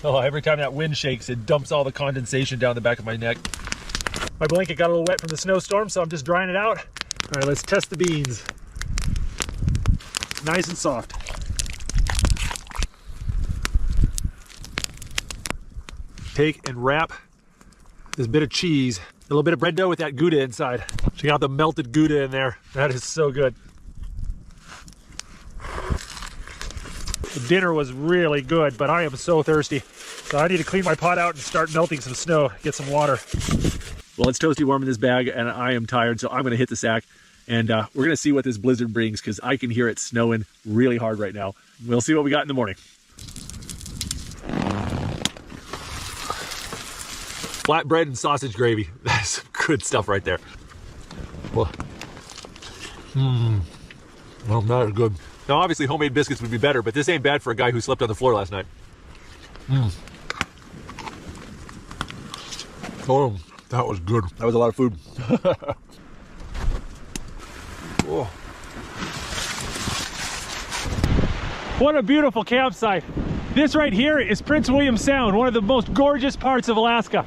Oh, every time that wind shakes, it dumps all the condensation down the back of my neck. My blanket got a little wet from the snowstorm, so I'm just drying it out. All right, let's test the beans. Nice and soft. Take and wrap this bit of cheese, a little bit of bread dough with that Gouda inside. Check out the melted Gouda in there. That is so good. The dinner was really good, but I am so thirsty. So I need to clean my pot out and start melting some snow, get some water. Well, it's toasty warm in this bag and I am tired, so I'm gonna hit the sack and we're gonna see what this blizzard brings because I can hear it snowing really hard right now. We'll see what we got in the morning. Flatbread and sausage gravy. That's some good stuff right there. Well, that is good. Now, obviously, homemade biscuits would be better, but this ain't bad for a guy who slept on the floor last night. Oh, that was good. That was a lot of food. Oh. What a beautiful campsite. This right here is Prince William Sound, one of the most gorgeous parts of Alaska.